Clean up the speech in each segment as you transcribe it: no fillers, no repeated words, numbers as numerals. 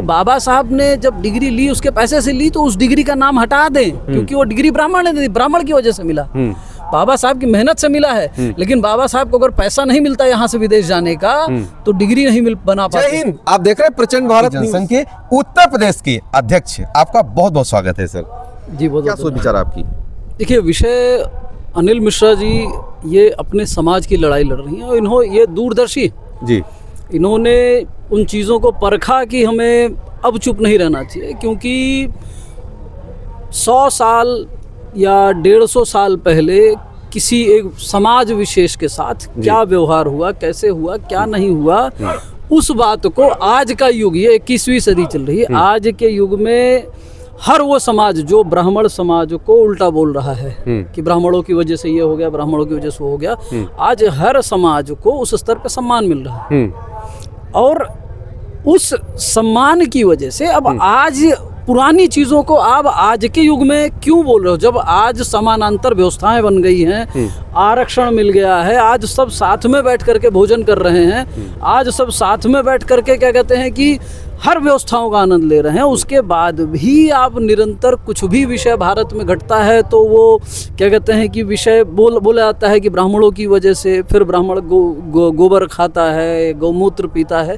बाबा साहब ने जब डिग्री ली उसके पैसे से ली, तो उस डिग्री का नाम हटा दें, क्योंकि वो डिग्री ब्राह्मण ने दी, ब्राह्मण की वजह से मिला, बाबा साहब की मेहनत से मिला है। लेकिन बाबा साहब को अगर पैसा नहीं मिलता यहाँ से विदेश जाने का, तो डिग्री नहीं बना पाते। जय हिंद। आप देख रहे हैं प्रचंड भारत जनसंघ के उत्तर प्रदेश के अध्यक्ष, आपका बहुत बहुत स्वागत है सर जी। बहुत क्या सोच विचार आपकी? देखिए, विषय अनिल मिश्रा जी ये अपने समाज की लड़ाई लड़ रही हैं, और ये दूरदर्शी जी, इन्होंने उन चीज़ों को परखा कि हमें अब चुप नहीं रहना चाहिए, क्योंकि 100 साल या 150 साल पहले किसी एक समाज विशेष के साथ क्या व्यवहार हुआ, कैसे हुआ, क्या नहीं हुआ, उस बात को आज का युग, ये 21वीं सदी चल रही है, आज के युग में हर वो समाज जो ब्राह्मण समाज को उल्टा बोल रहा है कि ब्राह्मणों की वजह से ये हो गया, ब्राह्मणों की वजह से वो हो गया, आज हर समाज को उस स्तर पर सम्मान मिल रहा है। और उस सम्मान की वजह से अब आज पुरानी चीज़ों को आप आज के युग में क्यों बोल रहे हो, जब आज समानांतर व्यवस्थाएं बन गई हैं, आरक्षण मिल गया है, आज सब साथ में बैठ करके भोजन कर रहे हैं, आज सब साथ में बैठ करके क्या कहते हैं कि हर व्यवस्थाओं का आनंद ले रहे हैं, उसके बाद भी आप निरंतर कुछ भी विषय भारत में घटता है तो वो क्या कहते हैं कि विषय बोला जाता है कि ब्राह्मणों की वजह से, फिर ब्राह्मण गोबर खाता है, गौमूत्र पीता है।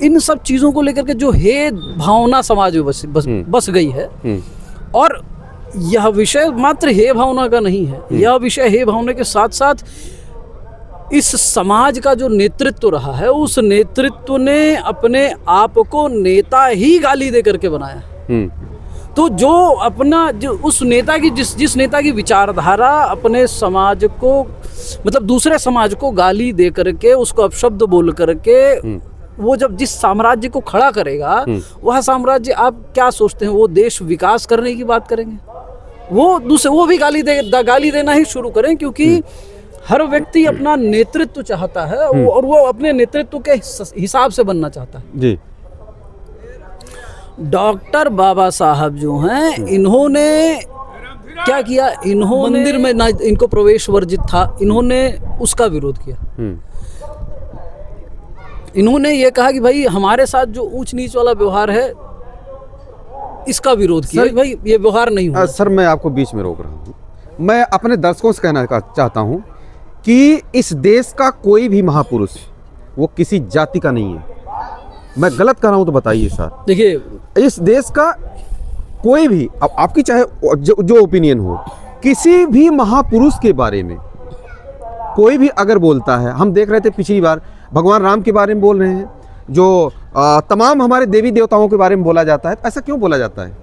इन सब चीज़ों को लेकर के जो हे भावना समाज में बस गई है, और यह विषय मात्र हे भावना का नहीं है, यह विषय हे भावना के साथ साथ इस समाज का जो नेतृत्व रहा है, उस नेतृत्व ने अपने आप को नेता ही गाली दे करके बनाया। तो जो उस नेता की जिस नेता की विचारधारा अपने समाज को, मतलब दूसरे समाज को गाली दे करके, उसको अपशब्द बोल करके वो जब जिस साम्राज्य को खड़ा करेगा, वह साम्राज्य, आप क्या सोचते हैं वो देश विकास करने की बात करेंगे? वो भी गाली देना ही शुरू करें, क्योंकि हर व्यक्ति अपना नेतृत्व चाहता है और वो अपने नेतृत्व के हिसाब से बनना चाहता है जी। डॉक्टर बाबा साहब जो हैं, इन्होंने क्या किया, इन्होंने मंदिर में ना इनको प्रवेश वर्जित था, इन्होंने उसका विरोध किया। इन्होंने ये कहा कि भाई हमारे साथ जो ऊंच नीच वाला व्यवहार है, इसका विरोध किया, भाई ये व्यवहार नहीं हुआ। सर मैं आपको बीच में रोक रहा हूँ, मैं अपने दर्शकों से कहना चाहता हूँ कि इस देश का कोई भी महापुरुष वो किसी जाति का नहीं है। मैं गलत कर रहा हूं तो बताइए सर। देखिए, इस देश का कोई भी, अब आपकी चाहे जो ओपिनियन हो, किसी भी महापुरुष के बारे में कोई भी अगर बोलता है, हम देख रहे थे पिछली बार भगवान राम के बारे में बोल रहे हैं, जो तमाम हमारे देवी देवताओं के बारे में बोला जाता है। ऐसा क्यों बोला जाता है?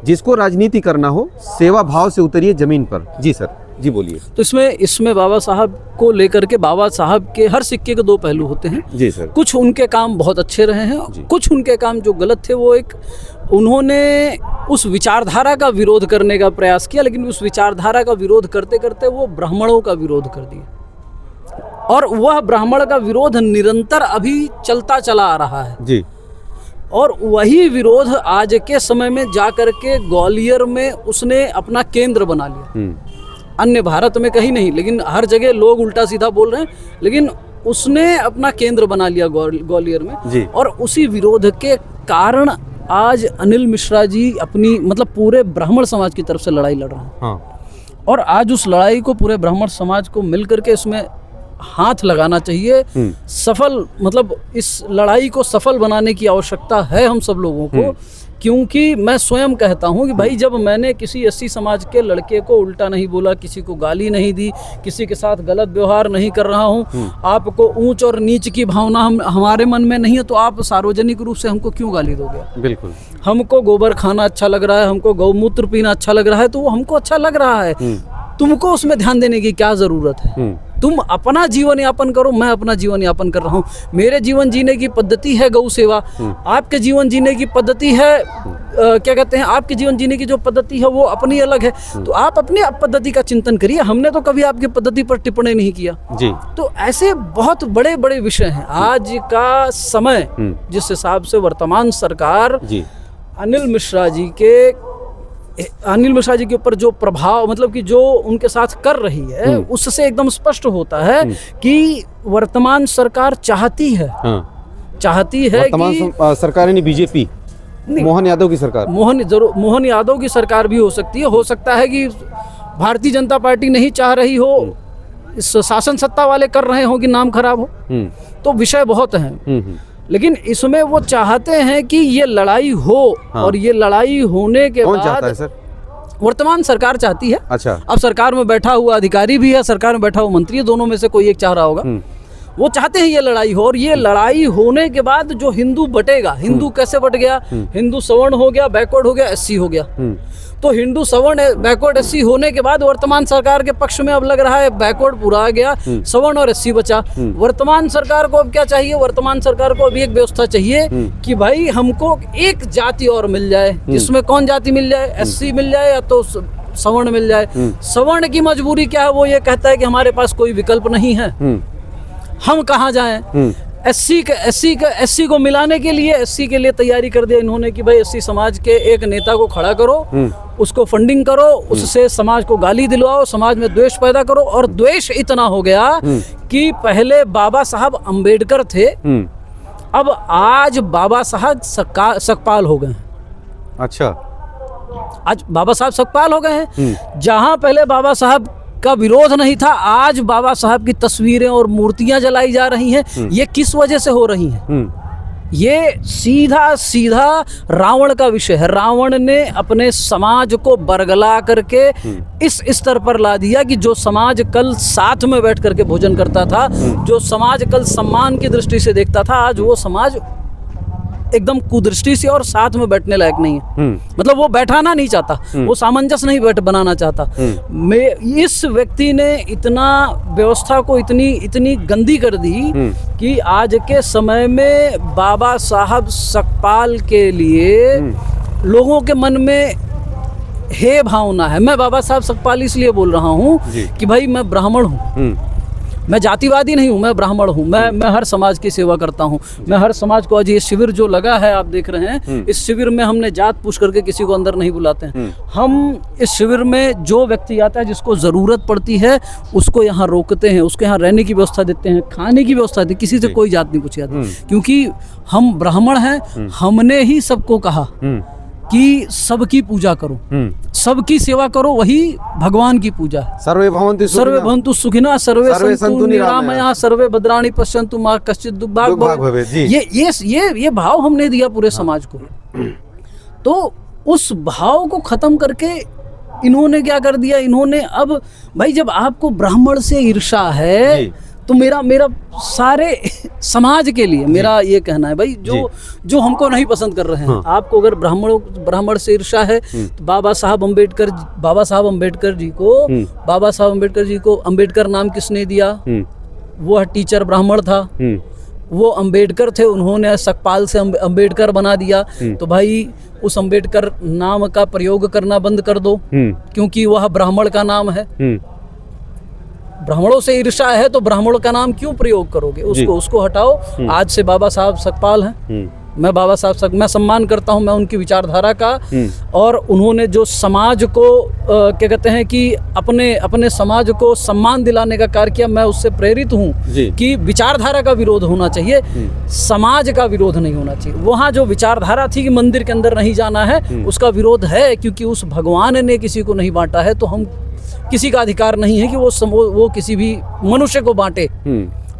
जिसको राजनीति करना हो, सेवा भाव से उतरिए जमीन पर। जी सर, जी बोलिए। तो इसमें बाबा साहब को लेकर के, बाबा साहब के हर सिक्के के दो पहलू होते हैं। जी सर। कुछ उनके काम बहुत अच्छे रहे हैं, कुछ उनके काम जो गलत थे, वो उन्होंने उस विचारधारा का विरोध करने का प्रयास किया, लेकिन उस विचारधारा का विरोध करते करते वो ब्राह्मणों का विरोध कर दिया, और वह ब्राह्मण का विरोध निरंतर अभी चलता चला आ रहा है जी। और वही विरोध आज के समय में जाकर के ग्वालियर में उसने अपना केंद्र बना लिया। अन्य भारत में कहीं नहीं, लेकिन हर जगह लोग उल्टा सीधा बोल रहे हैं, लेकिन उसने अपना केंद्र बना लिया ग्वालियर में जी। और उसी विरोध के कारण आज अनिल मिश्रा जी अपनी, मतलब पूरे ब्राह्मण समाज की तरफ से लड़ाई लड़ रहे हैं। हाँ। और आज उस लड़ाई को पूरे ब्राह्मण समाज को मिलकर के इसमें हाथ लगाना चाहिए। सफल, मतलब इस लड़ाई को सफल बनाने की आवश्यकता है हम सब लोगों को, क्योंकि मैं स्वयं कहता हूं कि भाई जब मैंने किसी एससी समाज के लड़के को उल्टा नहीं बोला, किसी को गाली नहीं दी, किसी के साथ गलत व्यवहार नहीं कर रहा हूं, आपको ऊंच और नीच की भावना हमारे मन में नहीं है, तो आप सार्वजनिक रूप से हमको क्यों गाली दोगे? बिल्कुल। हमको गोबर खाना अच्छा लग रहा है, हमको गौमूत्र पीना अच्छा लग रहा है, तो वो हमको अच्छा लग रहा है, तुमको उसमें ध्यान देने की क्या जरूरत है? तुम अपना जीवन यापन करो, मैं अपना जीवन यापन कर रहा हूँ। मेरे जीवन जीने की पद्धति है गौ सेवा, आपके जीवन जीने की पद्धति है क्या कहते हैं, आपके जीवन जीने की जो पद्धति है वो अपनी अलग है, तो आप अपनी पद्धति का चिंतन करिए। हमने तो कभी आपकी पद्धति पर टिप्पणी नहीं किया जी। तो ऐसे बहुत बड़े बड़े विषय हैं। आज का समय जिस हिसाब से वर्तमान सरकार जी अनिल मिश्रा जी के ऊपर जो प्रभाव, मतलब कि जो उनके साथ कर रही है, उससे एकदम स्पष्ट होता है कि वर्तमान सरकार चाहती है कि सरकार यानी बीजेपी मोहन यादव की सरकार? मोहन यादव की सरकार भी हो सकती है। हो सकता है कि भारतीय जनता पार्टी नहीं चाह रही हो, इस शासन सत्ता वाले कर रहे हो कि नाम खराब हो, तो विषय बहुत हैं। लेकिन इसमें वो चाहते हैं कि ये लड़ाई हो। हाँ। और ये लड़ाई होने के कौन चाहता है बाद सर? वर्तमान सरकार चाहती है। अच्छा। अब सरकार में बैठा हुआ अधिकारी भी है, सरकार में बैठा हुआ मंत्री है, दोनों में से कोई एक चाह रहा होगा। वो चाहते हैं ये लड़ाई हो, और ये लड़ाई होने के बाद जो हिंदू बटेगा, हिंदू कैसे बट गया, हिंदू सवर्ण हो गया, बैकवर्ड हो गया, एससी हो गया। तो हिंदू सवर्ण बैकवर्ड एससी होने के बाद वर्तमान सरकार के पक्ष में अब लग रहा है बैकवर्ड पूरा आ गया, सवर्ण और एससी बचा। वर्तमान सरकार को अब क्या चाहिए? वर्तमान सरकार को अभी एक व्यवस्था चाहिए कि भाई हमको एक जाति और मिल जाए, जिसमें कौन जाति मिल जाए? एससी मिल जाए या तो सवर्ण मिल जाए। सवर्ण की मजबूरी क्या है? वो ये कहता है कि हमारे पास कोई विकल्प नहीं है, हम कहाँ जाएं? एससी को मिलाने के लिए, एससी के लिए तैयारी कर दिया इन्होंने कि भाई एससी समाज के एक नेता को खड़ा करो, उसको फंडिंग करो, उससे समाज को गाली दिलवाओ, समाज में द्वेष पैदा करो। और द्वेष इतना हो गया कि पहले बाबा साहब अंबेडकर थे, अब आज बाबा साहब सकपाल हो गए। अच्छा। आज बाबा साहब सकपाल हो गए हैं। जहां पहले बाबा साहब का विरोध नहीं था, आज बाबा साहब की तस्वीरें और मूर्तियां जलाई जा रही हैं। ये किस वजह से हो रही हैं? ये सीधा सीधा रावण का विषय है। रावण ने अपने समाज को बरगला करके इस स्तर पर ला दिया कि जो समाज कल साथ में बैठ करके भोजन करता था, जो समाज कल सम्मान की दृष्टि से देखता था, आज वो समाज एकदम कुदृष्टि से और साथ में बैठने लायक नहीं है। मतलब वो बैठाना नहीं चाहता, वो सामंजस्य नहीं बनाना चाहता। इस व्यक्ति ने इतना व्यवस्था को इतनी गंदी कर दी कि आज के समय में बाबा साहब सकपाल के लिए लोगों के मन में हे भावना है। मैं बाबा साहब सकपाल इसलिए बोल रहा हूँ कि भाई मैं ब्राह्मण हूँ, मैं जातिवादी नहीं हूँ, मैं ब्राह्मण हूँ। मैं हर समाज की सेवा करता हूँ। मैं हर समाज को, आज ये शिविर जो लगा है आप देख रहे हैं, इस शिविर में हमने जात पूछ करके किसी को अंदर नहीं बुलाते हैं। हम इस शिविर में जो व्यक्ति आता है, जिसको ज़रूरत पड़ती है, उसको यहाँ रोकते हैं, उसको यहाँ रहने की व्यवस्था देते हैं, खाने की व्यवस्था देते हैं। किसी से कोई जात नहीं पूछी जाती, क्योंकि हम ब्राह्मण हैं। हमने ही सबको कहा कि सबकी पूजा करो, सबकी सेवा करो, वही भगवान की पूजा है। सर्वे भवन्तु सुखिनः सर्वे सन्तु निरामयाः सर्वे भद्राणि पश्यन्तु मा कश्चित् दुर्भाग् भवेत्। ये भाव हमने दिया पूरे समाज को। तो उस भाव को खत्म करके इन्होंने क्या कर दिया? इन्होंने अब भाई जब आपको ब्राह्मण से ईर्षा है तो मेरा सारे समाज के लिए मेरा ये कहना है भाई, जो हमको नहीं पसंद कर रहे हैं, आपको अगर ब्राह्मण से ईर्षा है तो बाबा साहब अम्बेडकर जी को अम्बेडकर नाम किसने दिया? वो टीचर ब्राह्मण था, वो अम्बेडकर थे, उन्होंने सकपाल से अम्बेडकर बना दिया। तो भाई उस अम्बेडकर नाम का प्रयोग करना बंद कर दो, क्योंकि वह ब्राह्मण का नाम है। ब्राह्मणों से ईर्षा है तो ब्राह्मणों का नाम क्यों प्रयोग करोगे? उसको हटाओ। आज से बाबा साहब सकपाल हैं। मैं बाबा साहब मैं सम्मान करता हूं, मैं उनकी विचारधारा का। और उन्होंने जो समाज को क्या कहते हैं कि अपने समाज को सम्मान दिलाने का कार्य किया, मैं उससे प्रेरित हूं कि विचारधारा का विरोध होना चाहिए, समाज का विरोध नहीं होना चाहिए। वहाँ जो विचारधारा थी कि मंदिर के अंदर नहीं जाना है, उसका विरोध है, क्योंकि उस भगवान ने किसी को नहीं बांटा है, तो हम किसी का अधिकार नहीं है कि वो किसी भी मनुष्य को बांटे।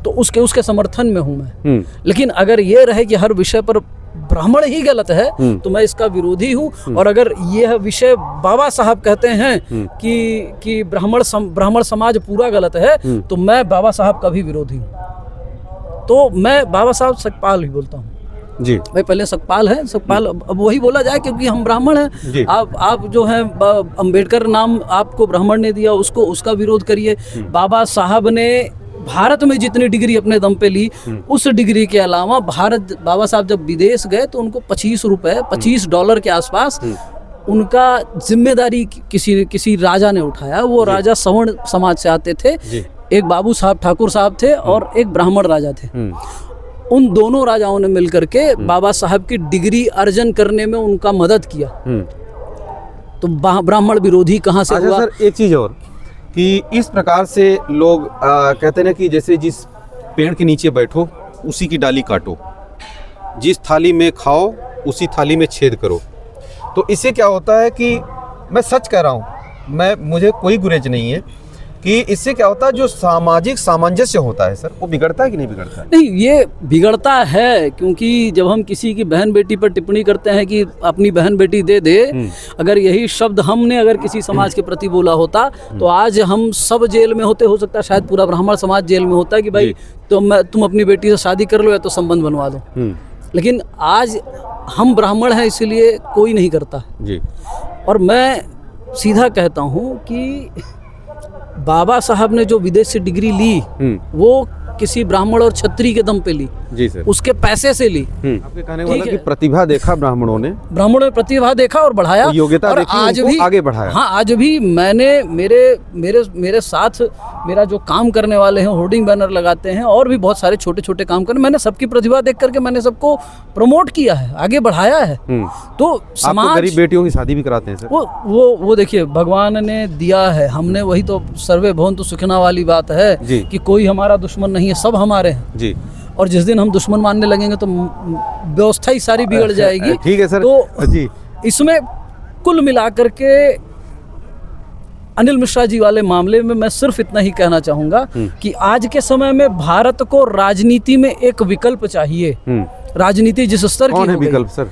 तो उसके समर्थन में हूं मैं। लेकिन अगर ये रहे कि हर विषय पर ब्राह्मण ही गलत है, तो मैं इसका विरोधी हूं। और अगर यह विषय बाबा साहब कहते हैं कि ब्राह्मण समाज पूरा गलत है, तो मैं बाबा साहब का भी विरोधी हूं। तो मैं बाबा साहब सकपाल ही बोलता हूँ जी। भाई पहले सकपाल है, सकपाल अब वही बोला जाए, क्योंकि हम ब्राह्मण हैं। आप जो है अंबेडकर नाम आपको ब्राह्मण ने दिया, उसका विरोध करिए। बाबा साहब ने भारत में जितनी डिग्री अपने दम पे ली, उस डिग्री के अलावा बाबा साहब जब विदेश गए तो उनको $25 के आसपास उनका जिम्मेदारी किसी राजा ने उठाया। वो राजा सवर्ण समाज से आते थे, एक बाबू साहब ठाकुर साहब थे और एक ब्राह्मण राजा थे। उन दोनों राजाओं ने मिलकर के बाबा साहब की डिग्री अर्जन करने में उनका मदद किया। तो ब्राह्मण विरोधी कहाँ से हुआ? सर एक चीज और कि इस प्रकार से लोग कहते हैं ना कि जैसे जिस पेड़ के नीचे बैठो उसी की डाली काटो, जिस थाली में खाओ उसी थाली में छेद करो। तो इससे क्या होता है कि मैं सच कह रहा हूँ, मुझे कोई गुरेज नहीं है कि इससे क्या होता है, जो सामाजिक सामंजस्य होता है सर, वो बिगड़ता है कि नहीं बिगड़ता है? नहीं, ये बिगड़ता है, क्योंकि जब हम किसी की बहन बेटी पर टिप्पणी करते हैं कि अपनी बहन बेटी दे दे, अगर यही शब्द हमने अगर किसी समाज के प्रति बोला होता तो आज हम सब जेल में होते, हो सकता है शायद पूरा ब्राह्मण समाज जेल में होता कि भाई तुम अपनी बेटी से शादी कर लो या तो संबंध बनवा दो। लेकिन आज हम ब्राह्मण हैं इसलिए कोई नहीं करता जी। और मैं सीधा कहता हूँ कि बाबा साहब ने जो विदेश से डिग्री ली वो किसी ब्राह्मण और क्षत्रिय के दम पे ली जी सर, उसके पैसे से ली। आपके कहने वाला कि प्रतिभा देखा ब्राह्मणों ने प्रतिभा देखा और बढ़ाया, तो योग्यता और देखी, आज उनको भी आगे बढ़ाया। हाँ, आज भी मैंने मेरे साथ मेरा जो काम करने वाले हैं, होर्डिंग बैनर लगाते हैं और भी बहुत सारे छोटे छोटे काम करने, मैंने सबकी प्रतिभा देख करके मैंने सबको प्रमोट किया है, आगे बढ़ाया है। तो समाज, गरीब बेटियों की शादी भी कराते हैं सर। वो देखिए भगवान ने दिया है, हमने वही तो सर्वे भवन्तु सुखिनः वाली बात है कि कोई हमारा दुश्मन नहीं है, सब हमारे हैं जी। और जिस दिन हम दुश्मन मानने लगेंगे तो व्यवस्था ही सारी बिगड़ जाएगी। ठीक है सर। तो जी, इसमें कुल मिलाकर के अनिल मिश्रा जी वाले मामले में मैं सिर्फ इतना ही कहना चाहूंगा कि आज के समय में भारत को राजनीति में एक विकल्प चाहिए। राजनीति जिस स्तर की कौन है हो गई, विकल्प सर?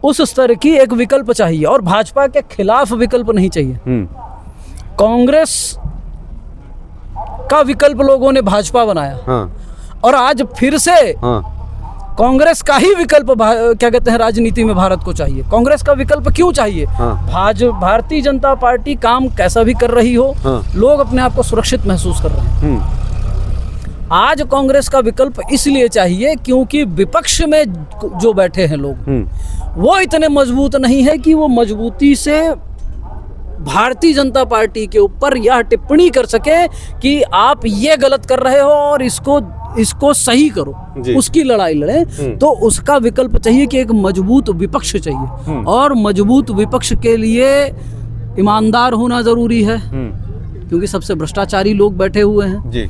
उस स्तर की एक विकल्प चाहिए और भाजपा के खिलाफ विकल्प नहीं चाहिए। कांग्रेस का विकल्प लोगों ने भाजपा बनाया। हाँ। और आज फिर से कांग्रेस का ही विकल्प क्या कहते हैं राजनीति में भारत को चाहिए। कांग्रेस का विकल्प क्यों चाहिए? भारतीय जनता पार्टी काम कैसा भी कर रही हो, लोग अपने आप को सुरक्षित महसूस कर रहे हैं। आज कांग्रेस का विकल्प इसलिए चाहिए क्योंकि विपक्ष में जो बैठे हैं लोग वो इतने मजबूत नहीं है कि वो मजबूती से भारतीय जनता पार्टी के ऊपर यह टिप्पणी कर सके कि आप ये गलत कर रहे हो और इसको सही करो, उसकी लड़ाई लड़े। तो उसका विकल्प चाहिए कि एक मजबूत विपक्ष चाहिए और मजबूत विपक्ष के लिए ईमानदार होना जरूरी है क्योंकि सबसे भ्रष्टाचारी लोग बैठे हुए हैं जी।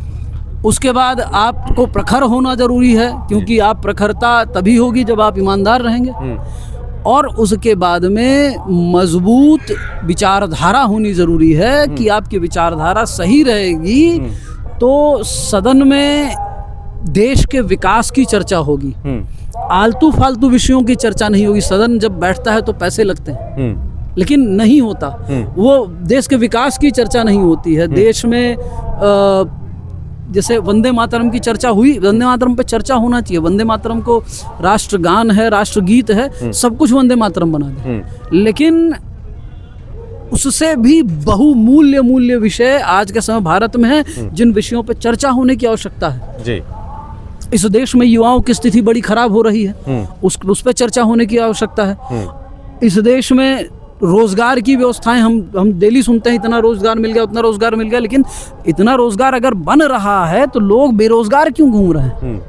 उसके बाद आपको प्रखर होना जरूरी है क्योंकि आप प्रखरता तभी होगी जब आप ईमानदार रहेंगे और उसके बाद में मजबूत विचारधारा होनी जरूरी है कि आपकी विचारधारा सही रहेगी तो सदन में देश के विकास की चर्चा होगी, आलतू फालतू विषयों की चर्चा नहीं होगी। सदन जब बैठता है तो पैसे लगते हैं लेकिन नहीं होता, वो देश के विकास की चर्चा नहीं होती है। देश में जैसे वंदे मातरम की चर्चा हुई, वंदे मातरम पे चर्चा होना चाहिए। वंदे मातरम को राष्ट्रगान है, राष्ट्रगीत है, सब कुछ वंदे मातरम बना दे, लेकिन उससे भी बहुमूल्य विषय आज के समय भारत में है जिन विषयों पे चर्चा होने की आवश्यकता है जी। इस देश में युवाओं की स्थिति बड़ी खराब हो रही है, उस पर चर्चा होने की आवश्यकता है। इस देश में रोजगार की व्यवस्थाएं हम डेली सुनते हैं, इतना रोजगार मिल गया, उतना रोजगार मिल गया, लेकिन इतना रोजगार अगर बन रहा है तो लोग बेरोजगार क्यों घूम रहे हैं?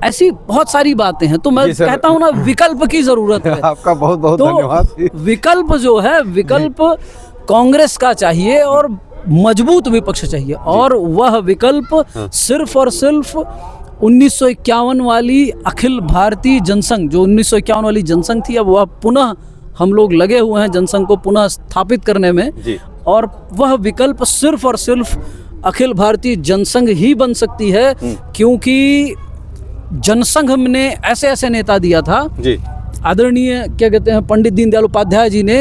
ऐसी बहुत सारी बातें हैं। तो मैं कहता हूं ना, विकल्प की जरूरत है। आपका बहुत बहुत धन्यवाद। विकल्प जो है, विकल्प कांग्रेस का चाहिए और मजबूत विपक्ष चाहिए और वह विकल्प सिर्फ और सिर्फ 1951 वाली अखिल भारतीय जनसंघ, जो 1951 वाली जनसंघ थी, अब वह पुनः हम लोग लगे हुए हैं जनसंघ को पुनः स्थापित करने में जी। और वह विकल्प सिर्फ और सिर्फ अखिल भारतीय जनसंघ ही बन सकती है क्योंकि जनसंघ ने ऐसे ऐसे नेता दिया था जी। आदरणीय क्या कहते हैं पंडित दीनदयाल उपाध्याय जी ने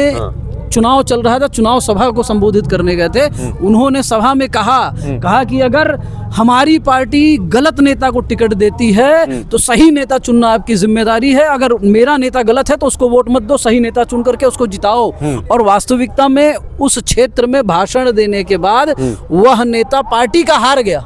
चुनाव चल रहा था, चुनाव सभा को संबोधित करने गए थे, उन्होंने सभा में कहा कि अगर हमारी पार्टी गलत नेता को टिकट देती है तो सही नेता चुनना आपकी जिम्मेदारी है, अगर मेरा नेता गलत है तो उसको वोट मत दो, सही नेता चुन करके उसको जिताओ। और वास्तविकता में उस क्षेत्र में भाषण देने के बाद वह नेता पार्टी का हार गया।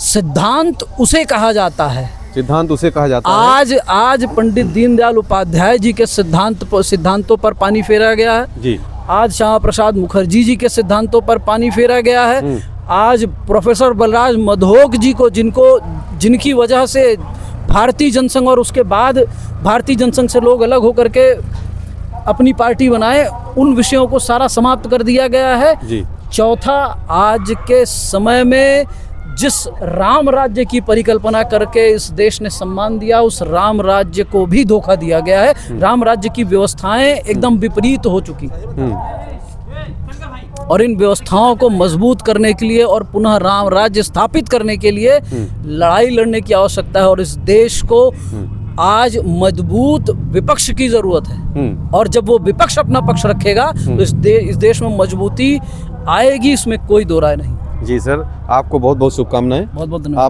सिद्धांत उसे कहा जाता है, सिद्धांत उसे कहा जाता है। आज पंडित दीनदयाल उपाध्याय जी के सिद्धांतों पर पानी फेरा गया है जी। आज श्यामा प्रसाद मुखर्जी जी के सिद्धांतों पर पानी फेरा गया है। आज प्रोफेसर बलराज मधोक जी को जिनकी वजह से भारतीय जनसंघ और उसके बाद भारतीय जनसंघ से लोग अलग होकर के अपनी पार्टी बनाए, उन विषयों को सारा समाप्त कर दिया गया है जी। चौथा, आज के समय में जिस राम राज्य की परिकल्पना करके इस देश ने सम्मान दिया, उस राम राज्य को भी धोखा दिया गया है। राम राज्य की व्यवस्थाएं एकदम विपरीत हो चुकी और इन व्यवस्थाओं को मजबूत करने के लिए और पुनः राम राज्य स्थापित करने के लिए लड़ाई लड़ने की आवश्यकता है। और इस देश को आज मजबूत विपक्ष की जरूरत है और जब वो विपक्ष अपना पक्ष रखेगा तो इस देश में मजबूती आएगी, इसमें कोई दो राय नहीं। जी सर, आपको बहुत बहुत शुभकामनाएं। बहुत बहुत धन्यवाद।